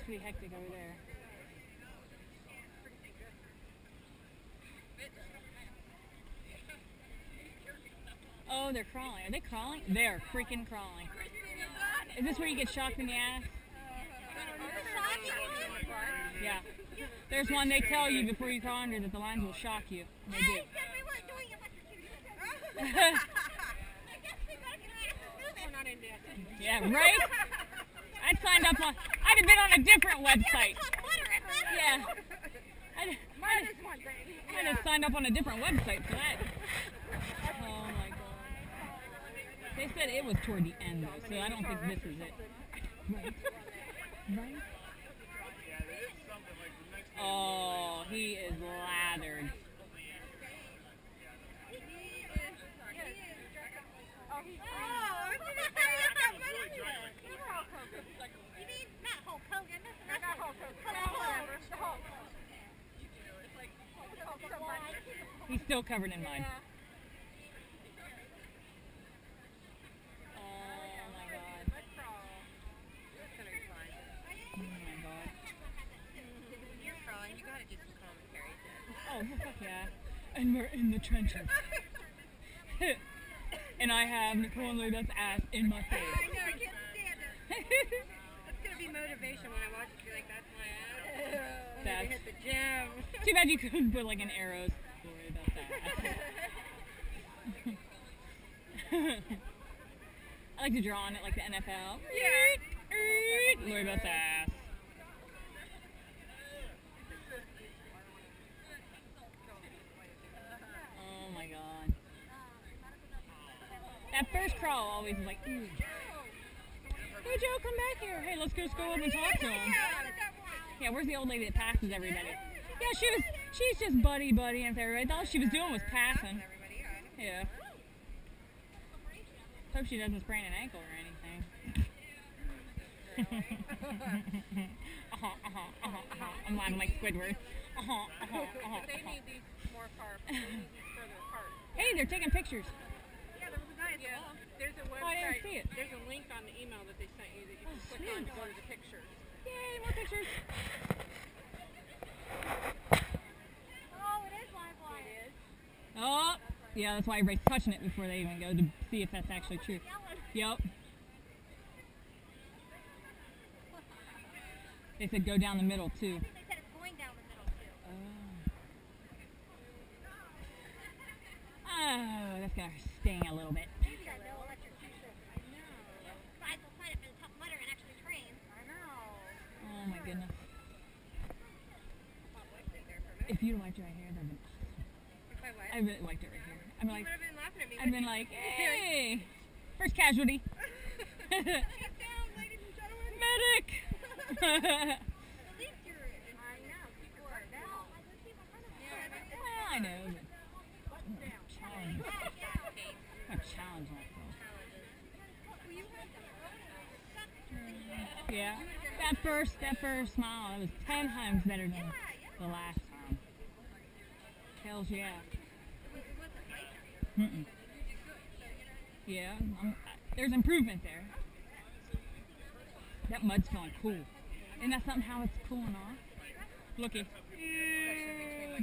pretty hectic over there. Oh, they're crawling. Are they crawling? They're freaking crawling. Is this where you get shocked in the ass? Yeah. There's one they tell you before you crawl under that the lines will shock you. And they do. Yeah, right? I'd signed up on, I'd have been on a different website. Yeah. I'd have signed up on a different website for that. Oh my god. They said it was toward the end though, so I don't think this is it. Right? Right? Oh, he is lathered. He's still covered in mud. Oh my god. Oh my god. You're crawling. You gotta do some commentary then. Oh, fuck yeah. And we're in the trenches. And I have Nicole and Louis' ass in my face. I know, I can't stand it. That's gonna be motivation when I watch it. Be like, that's my ass. I'm gonna hit the gym. Too bad you couldn't put like an arrows. Don't worry about that. I like to draw on it like the NFL. Yeah. Louis' ass. Oh my god. That first crawl always is like, ooh. Hey Joe, come back here. Hey, let's just go up and talk to him. Yeah, where's the old lady that passes everybody? Yeah, she's just buddying with everybody. All she was doing was passing. Yeah. Hope she doesn't sprain an ankle or anything. I'm laughing like Squidward. They need these more far further apart. Hey, they're taking pictures. Yeah, there was a guy at the wall. There's a website. Oh, I didn't see it. There's a link on the email that they sent you that you can click on to go to the pictures. Yay, more pictures. Oh, it is lifeline. It is. Oh, yeah, that's why everybody's touching it before they even go to see if that's actually true. Yep. They said go down the middle, too. They said it's going down the middle, too. Oh, that's going to sting a little bit. Maybe I know. I know. Guys will sign up in Tough Mudder and actually train. I know. Oh, my goodness. If you'd wiped it right here, that would have been awesome. If I what? I really liked it right here. I'm like, You would have been laughing at me. I've been like, hey, first casualty. Get down, ladies and gentlemen. Medic. At least you're in. I know. People are now. Well, I know, but challenge. A challenge like that. Yeah. That first smile, that was 10 times better than the last time. Hells yeah. Mm-mm. Yeah, there's improvement there. That mud's feeling cool. Isn't that something how it's cooling off? Looky.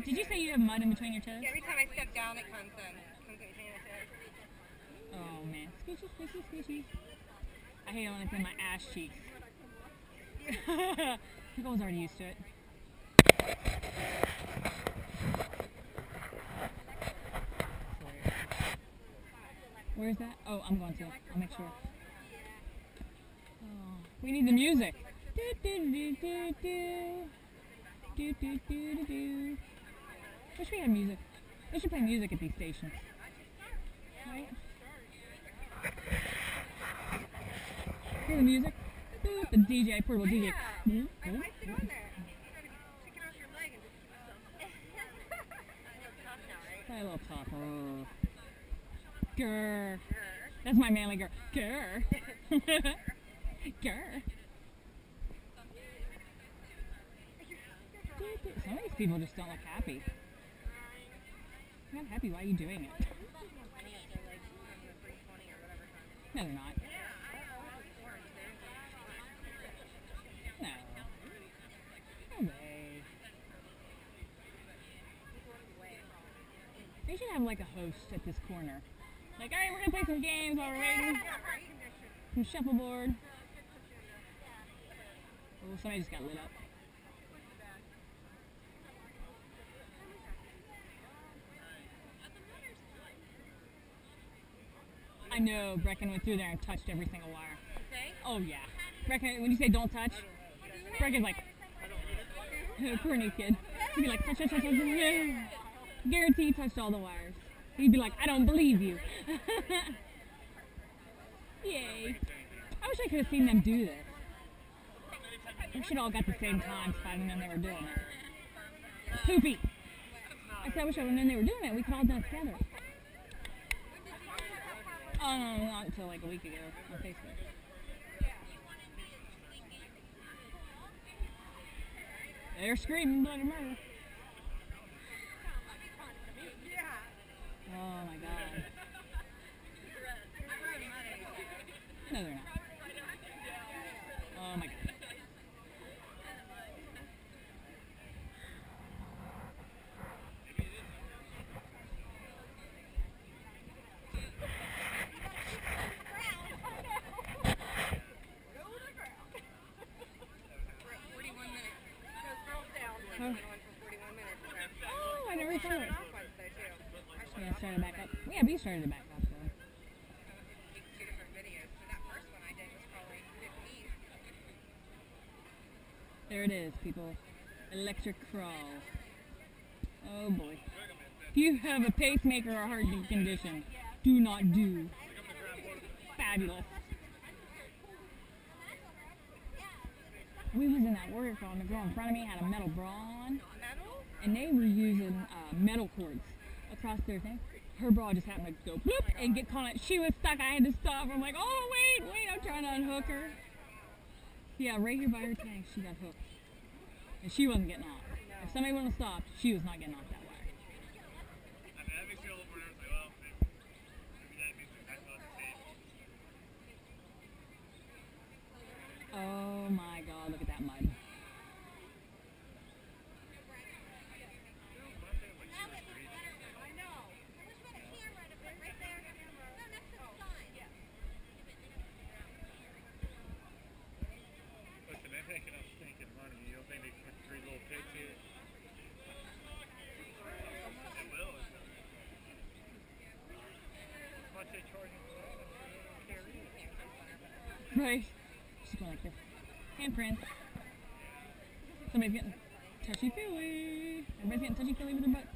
Did you say you have mud in between your toes? Yeah, every time I step down, it comes in between my toes. Oh man, squishy, squishy, squishy. I hate it when it's in my ass cheeks. Nicole's already used to it. Where's that? Oh, I'm going to. I'll make sure. Oh, we need the music. Do do do do do. Do do do do do. Wish we had music. They should play music at these stations. Right? Hear the music? The DJ, portable DJ. I might sit on there. Chicken off your leg and just Play a little pop. Oh. Grr. That's my manly girl. Grr. Grr. Some of these people just don't look happy. You're not happy. Why are you doing it? No, they're not. No. have like a host at this corner. Like, alright, we're gonna play some games while we're waiting. Some shuffleboard. Oh, somebody just got lit up. I know, Brecken went through there and touched every single wire. Oh yeah. Brecken, when you say don't touch, Brecken's like, poor new kid. He'd be like, touch, touch, touch, touch. Guarantee he touched all the wires. He'd be like, I don't believe you. Yay. I wish I could have seen them do this. We should all got the same time so I didn't know they were doing it. Poopy. I said I wish I would have known they were doing it. We could all done it together. Oh, no, not until like a week ago on Facebook. They're screaming bloody murder. Oh my god. No, they're not. Oh my god. Oh, I never saw it. Yeah, started back up. Yeah, we started it back up. So. There it is, people. Electric crawl. Oh boy. If you have a pacemaker or heart condition, do not do. Fabulous. We was in that warrior crawl and the girl in front of me had a metal bra on. And they were using metal cords across their thing. Her bra just happened to go bloop and get caught. She was stuck. I had to stop. I'm like, oh, wait, I'm trying to unhook her. Yeah, right here by her tank, she got hooked. And she wasn't getting off. If somebody wouldn't have stopped, she was not getting off that wire. That makes me a little more nervous. Well, maybe that means we're talking about the same. Oh my god, look at that mud. Listen, they're taking up stinking money. You don't think they can put 3 little pigs here? They will. How much they charging for that? I'm sure they don't care either. Right. She's going like this. Handprint. Somebody's getting touchy-feely. Everybody's getting touchy-feely with their butt.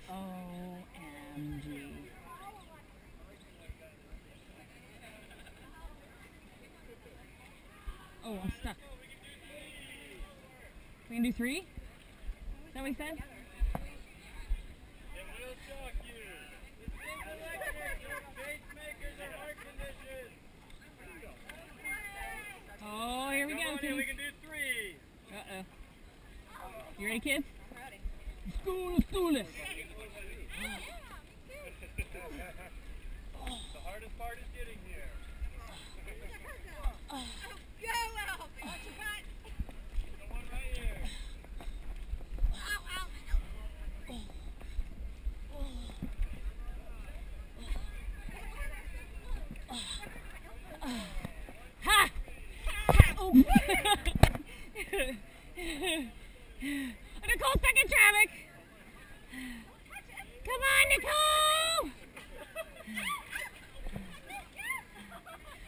OMG. Oh, I'm stuck. We can do 3? Is that what he said? It will shock you. Electric, pacemakers, and heart conditions. Oh, here we go, Come on in, kids. we can do 3. Uh-oh. You ready, kids? Ready. Let's do this. The hardest part is getting here. Go, Al! Watch your butt! The one right here. Ha! Oh. Nicole, stuck in traffic. Come on, Nicole!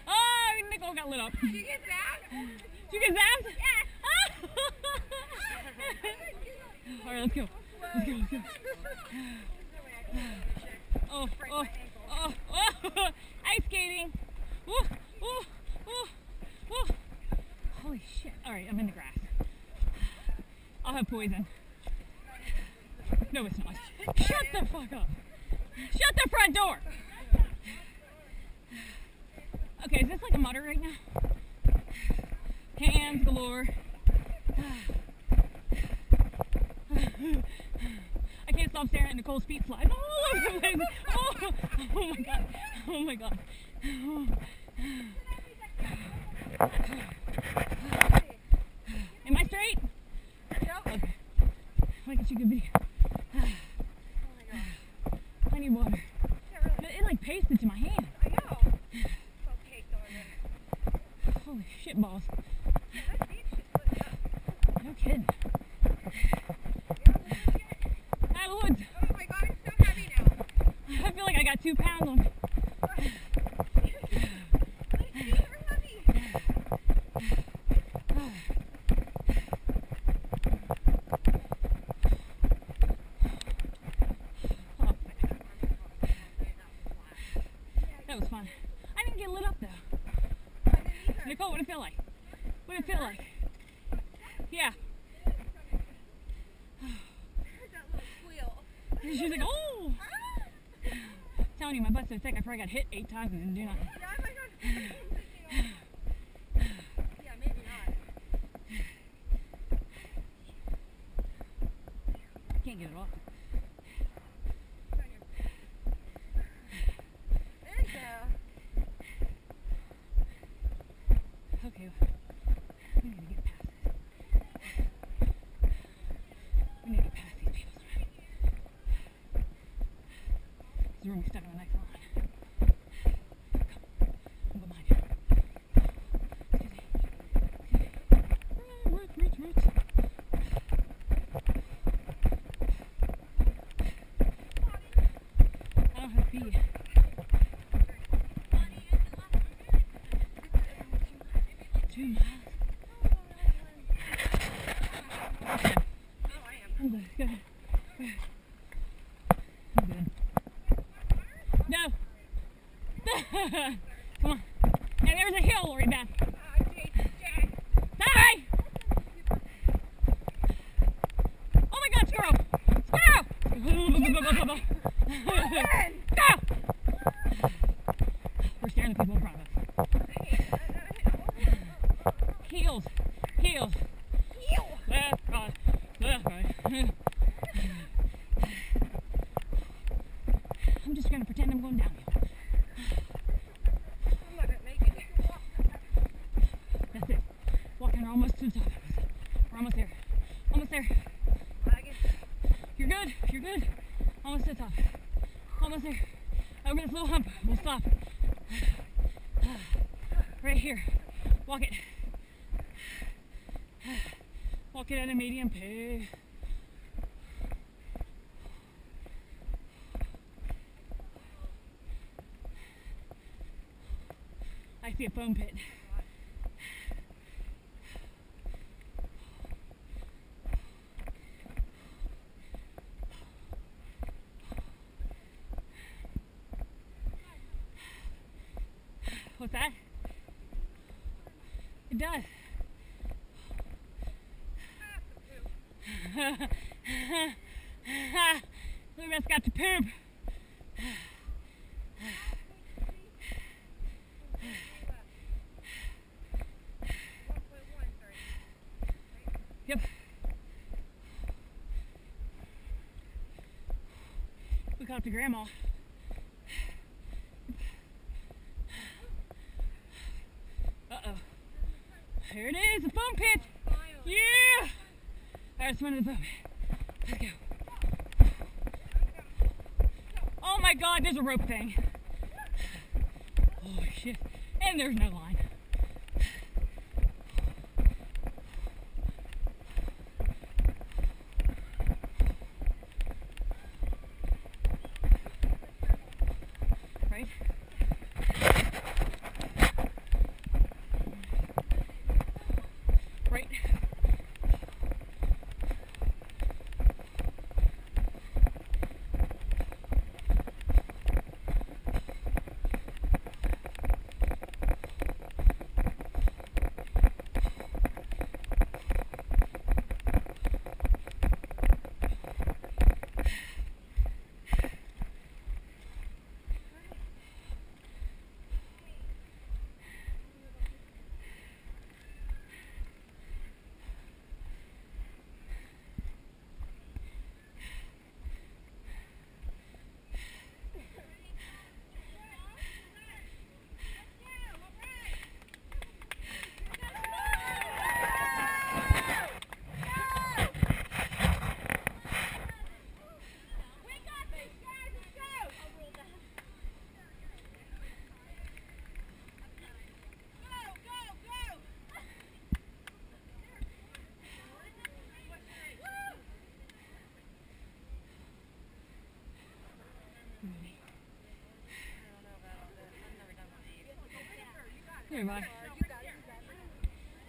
Oh, Nicole got lit up. Did you get that? Did you get zapped? Yeah. All right, let's go. Let's go, let's go. Oh, oh, oh, oh. Ice skating. Woo, woo, woo, woo. Holy shit. All right, I'm in the grass. I'll have poison. No, it's not. Shut the fuck up. Shut the front door. Okay, is this like a mutter right now? Hands galore. I can't stop staring at Nicole's feet sliding all over the place. Oh, oh my god. Oh my god. Oh. Am I straight? Yep. Okay. I get you a good video. balls. No kidding. Out of the woods. Oh my god, it's so heavy now. I feel like I got 2 pounds on me. My feet are heavy. Oh, that was fun. I didn't get lit up though. I didn't either. Nicole, what did it feel like? What did it feel like? Yeah. I heard that little squeal. She was like, oh! Telling you, my butt's so thick, I probably got hit 8 times and didn't do nothing. Yeah, I might not. Yeah, maybe not. Can't get it off. There you go. Okay, we need to get past this. We need to get past these people. Because we're going to be stuck on the next line. Come. I'm behind you. Roots. I don't have speed. 2 miles. I'm good. Go ahead. I'm good. No. Come on. And there's a hill right back. Sorry. Oh my God, squirrel! Squirrel! Go! We're scaring the people in front of us. Heels. Left, right. I'm just gonna pretend I'm going downhill. I'm not gonna make it. That's it. Walking almost to the top. We're almost there. Almost there. Lagging. You're good. Almost to the top. Almost there. Over this little hump. We'll stop. Right here. Walk it. Walk it at a medium pace. I see a foam pit. What's that? It does. Look, that's got to poop. Yep. We caught up to Grandma. Uh-oh. Here it is, the foam pit. Yeah! Alright, let's run to the foam pit. Let's go. Oh my God, there's a rope thing. Oh shit. And there's no line. Right? Right?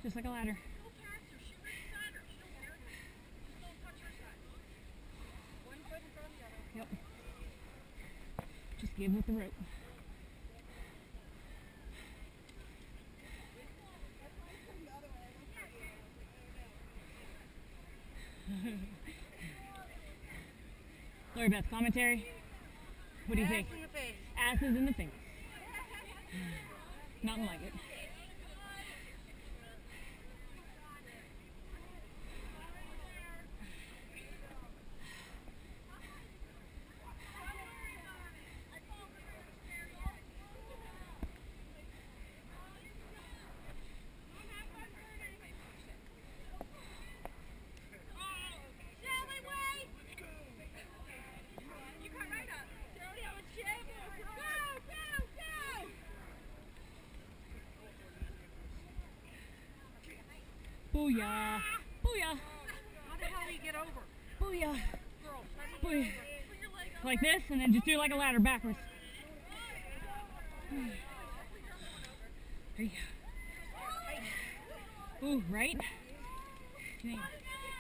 Just like a ladder. Yep. Just give with the rope. Lori Beth, commentary? What do you think? Ass in the face. Asses in the face. Nothing like it. Booyah! Booyah! How the hell do you get over? Booyah! Girl, Booyah! Like this, and then just do like a ladder backwards. There you go. Ooh, right? You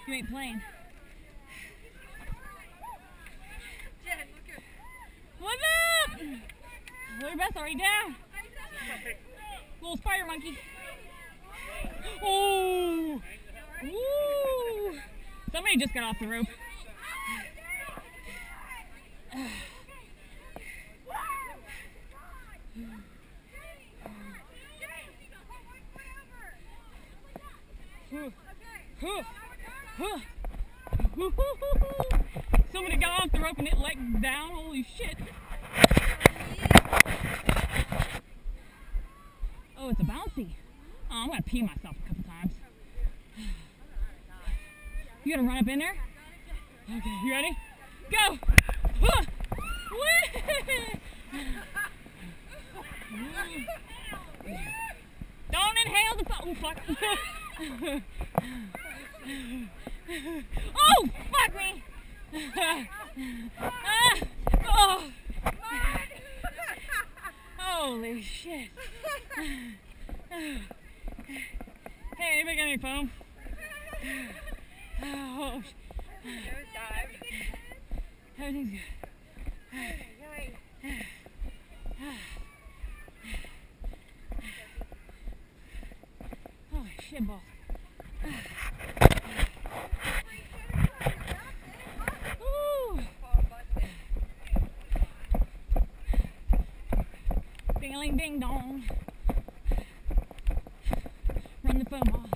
ain't playing. Jen, look at What's up? Lori Beth's already down. Little spider monkey. Oh! Woo! Somebody just got off the rope. Somebody got off the rope and it let down. Holy shit. Oh, it's a bouncy. Oh, I'm gonna pee myself a couple times. You gonna run up in there? Okay, you ready? Go! Don't inhale the oh fuck. Oh, fuck me! Oh. Holy shit. Hey, anybody got any foam? Oh, everything's good. Holy shit balls. Ding-a-ling ding-dong. Run the foam off.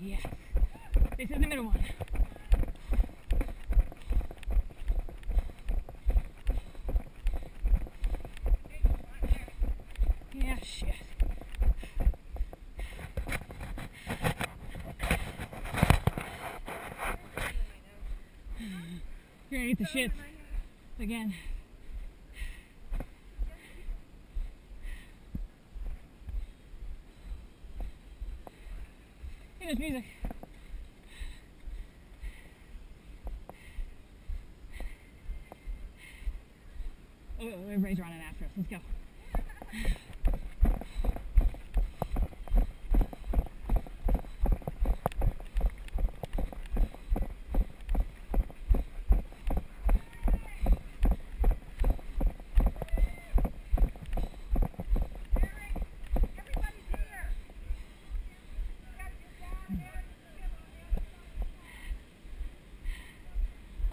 Yes. This is the middle one. Yeah, shit. You're gonna eat the shits again. Hey, there's music. Oh, everybody's running after us. Let's go.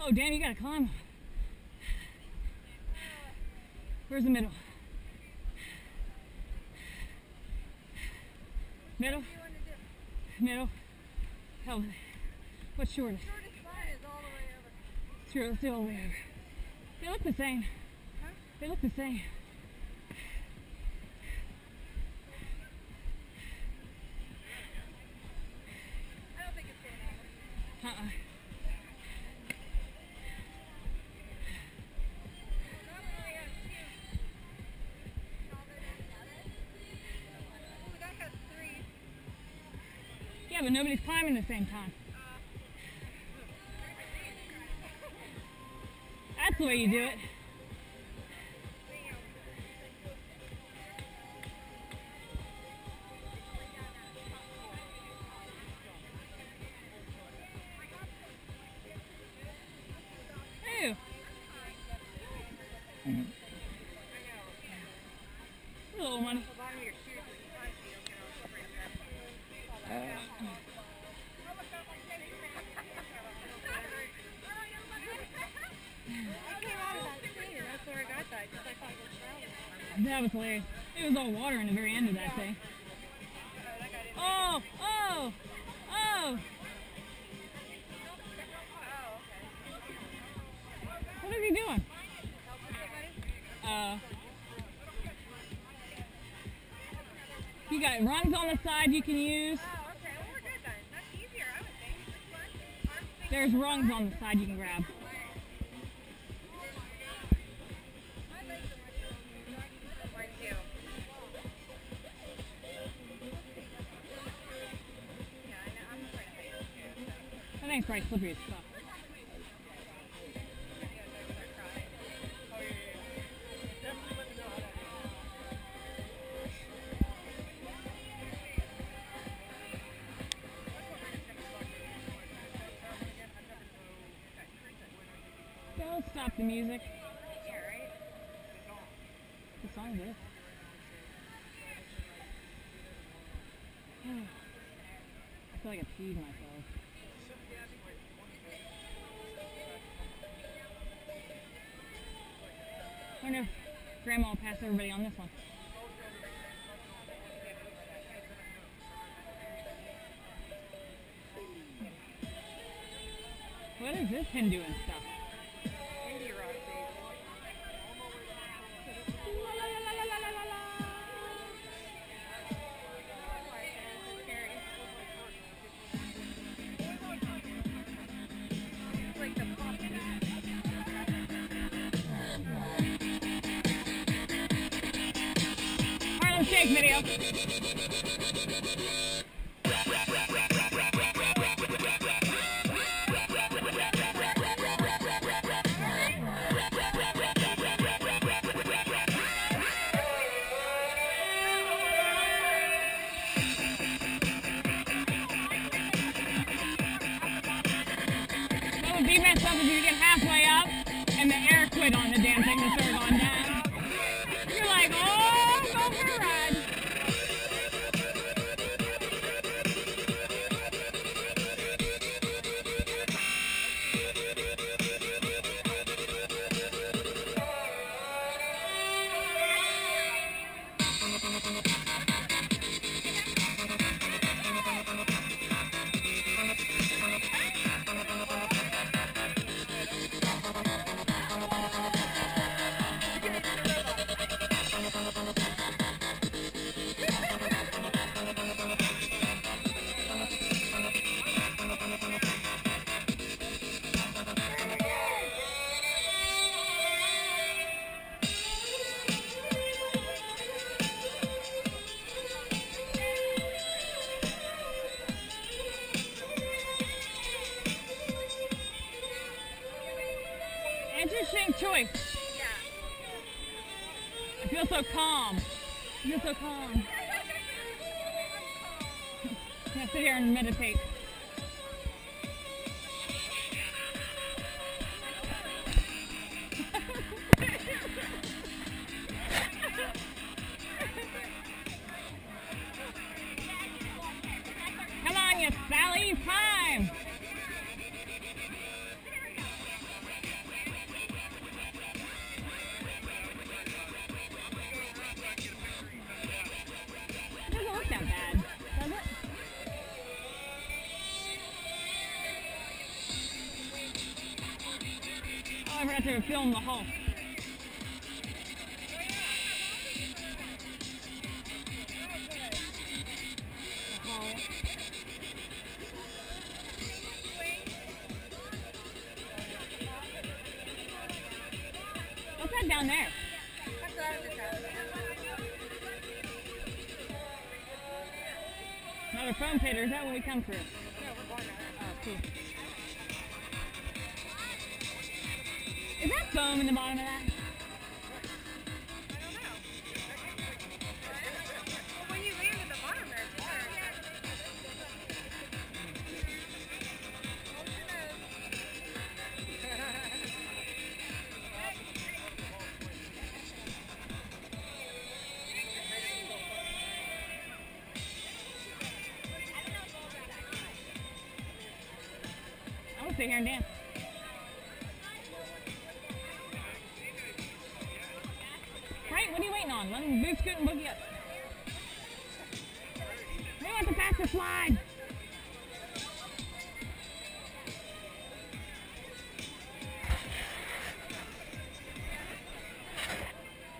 Oh, damn, you gotta climb. Where's the middle? Middle? Middle? Hell, what's shortest? Sure, let's do all the way over. They look the same. They look the same. Uh-uh. Yeah, but nobody's climbing at the same time. That's the way you do it. Ew. Little one. The bottom of your shoes is spicy, you don't get all sprayed I came out of that thing, and that's where I got that, because I thought it was shrouded. That was hilarious. It was all water in the very end of that thing. Oh! Oh! Oh! What is he doing? You got rungs on the side you can use. Oh, okay. Well, we're good then. That's easier, I would think. There's rungs on the side you can grab. Mine too. Yeah, I know. I'm afraid of heights. That thing's probably slippery as fuck. Don't stop the music. Yeah, right? What song is this? I feel like I peed myself. I wonder if Grandma will pass everybody on this one. What is this Hindu and stuff? Indie rock, baby. It's like the pop. Harlem Shake video. What would be messed up if you get halfway up and the air quit on the damn thing and started going down. You're like, oh, go for a ride. Interesting choice. Yeah. I feel so calm. I feel so calm. I'm gonna sit here and meditate. Come on, you Sally, time! It doesn't look that bad, does it? Oh, I forgot to film the Hulk. What's that down there? That's what I was just asking. No, Oh, the foam pit, or is that when we come through? No, we're going there. Oh, cool. Is that foam in the bottom of that? I don't know. Well, when you land at the bottom there, it's water. I'm gonna sit here and dance. Right? What are you waiting on? Let him boot scoot and boogie up. We want the faster slide.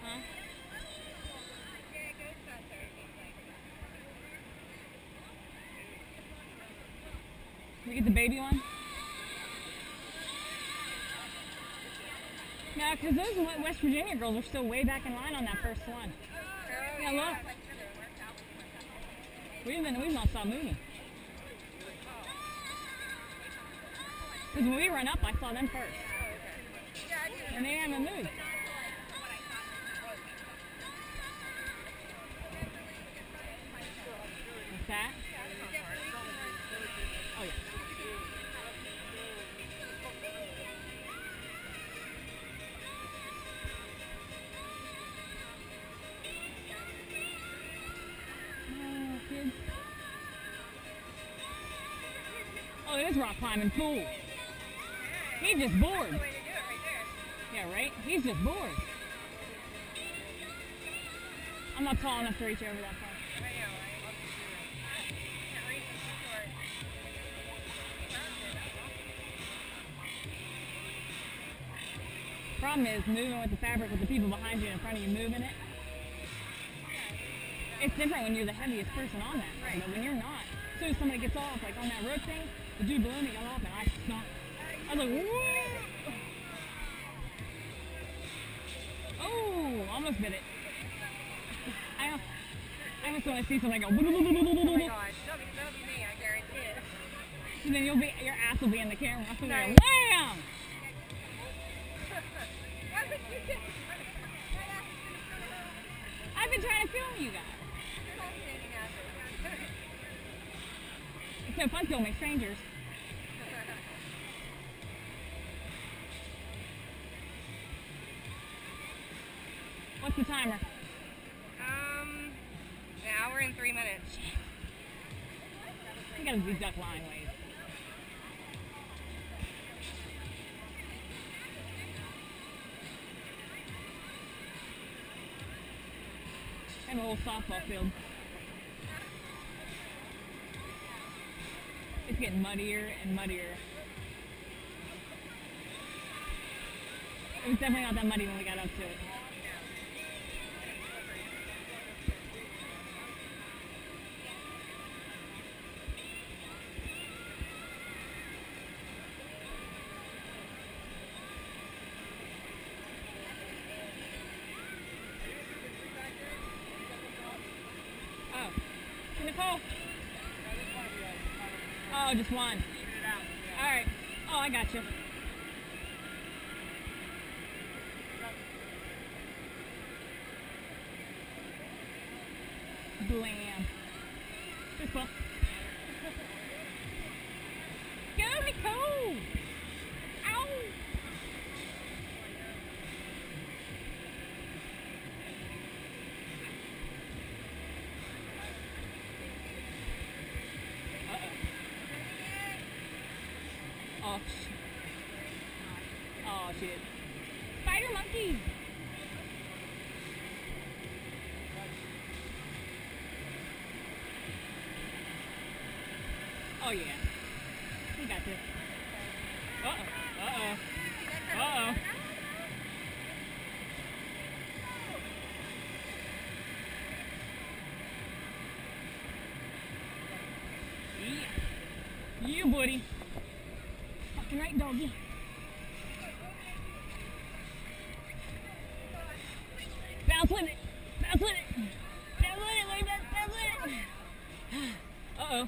Huh? We get the baby one? No, because those West Virginia girls are still way back in line on that first one. Yeah, look. We've not stopped moving. Because when we run up, I saw them first. And they haven't moved. What's that? Oh, yeah. Kids. Oh, it is rock climbing. Cool. He's just bored. Yeah, right? He's just bored. I'm not tall enough to reach over that far. Problem is moving with the fabric with the people behind you and in front of you moving it. It's different when you're the heaviest person on that, right? But when you're not, as soon as somebody gets off, like on that rope thing, the dude below me got off and I snuck. I was like, whoa! Oh, almost bit it. I almost want to see something go. Oh my gosh, that'll be me, I guarantee it. And then your ass will be in the camera. I'll be like, Nice. wham! I've been trying to film you guys. It's no fun filming strangers. What's the timer? An hour and 3 minutes. You gotta do duck line ways. I have a whole softball field. It's getting muddier and muddier. It was definitely not that muddy when we got up to it. Oh, Nicole. Oh, just one. All right. Oh, I got you. Blam. This one. Go, Nicole. Ow. Oh, oh, shit. Spider monkey! Oh, yeah. We got this. Uh-oh. Uh-oh. Uh-oh. Yeah. You, buddy. Fucking right, doggy. Bounce with it. Bounce with it. Bounce with it, Layman. Bounce with it. Uh-oh.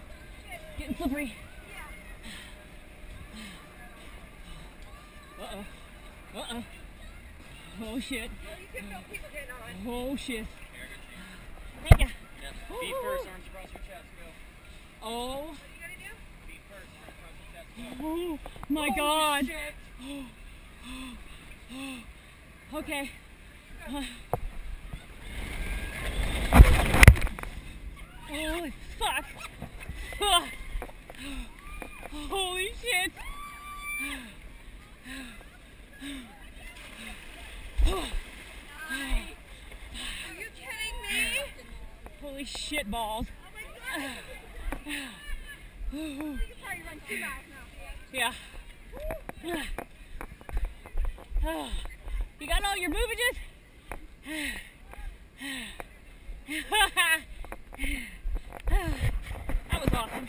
3. Uh-oh. Uh-oh. Oh, shit. Oh, shit. Thank ya. Feet first, arms across your chest, go. Oh. Feet first, arms across your chest, go. Oh, my God. Okay. Holy fuck. Holy shit. Are you kidding me? Holy shit balls. We could probably run 2 miles now. Yeah. You got all your boobages? That was awesome.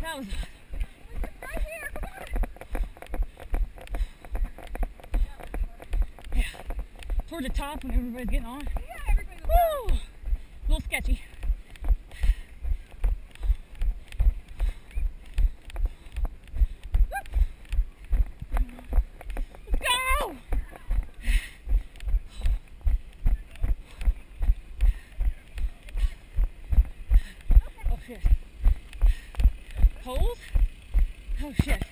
That was awesome. Right here, come on. Yeah. Toward the top when everybody's getting on. Yeah, everybody was Woo! A little sketchy. Let's go! Oh shit. Holes? Oh shit.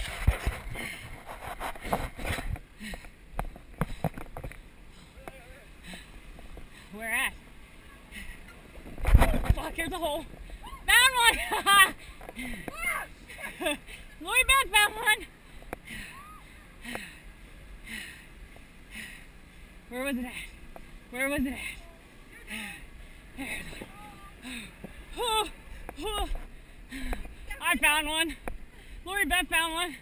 Where at? Fuck, here's a hole. Found one! Lori Beth found one! Where was it at? Where was it at? There's one. I found one. Lori Beth found one.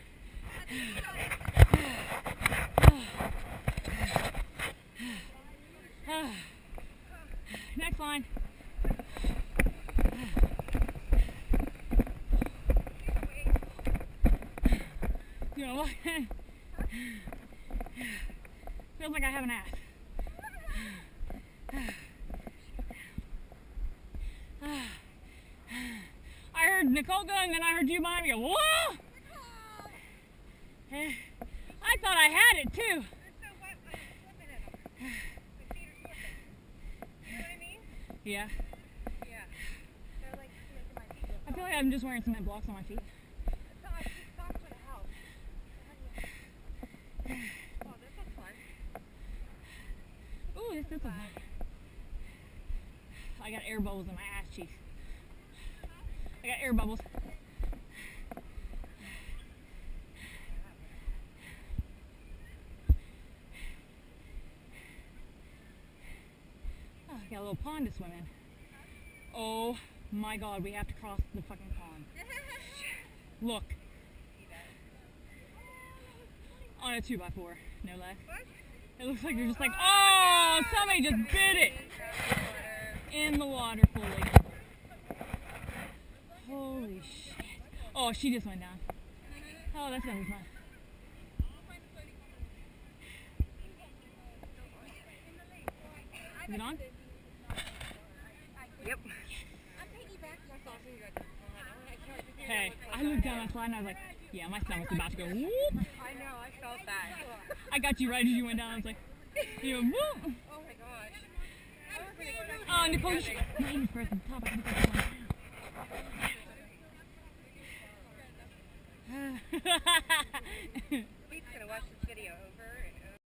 Next line. You know what? Feels like I have an ass. I heard Nicole go and then I heard you behind me go, whoa! I thought I had it too. so wet, like slipping in them. The feet are slipping. You know what I mean? Yeah. Yeah. They're like making my feet. I feel like I'm just wearing cement blocks on my feet. So I keep socks for the house. Oh, this was fun. Ooh, this is fun. I got air bubbles in my ass cheeks. I got air bubbles. Oh, I got a little pond to swim in. Oh my God, we have to cross the fucking pond. Look. On a 2x4, no less. It looks like you're just like, oh, somebody just bit it in the water fully. Holy shit. Oh, she just went down. Oh, that's gonna be fun. Is it on? Yep. I'm piggybacking off of you guys. Hey, I looked down that slide and I was like, yeah, my stomach's about to go whoop. I know, I felt that. I got you right as you went down. I was like, you went whoop. Oh my gosh. Oh, Nicole, you should not even press the top. I can press the Pete's gonna watch this video over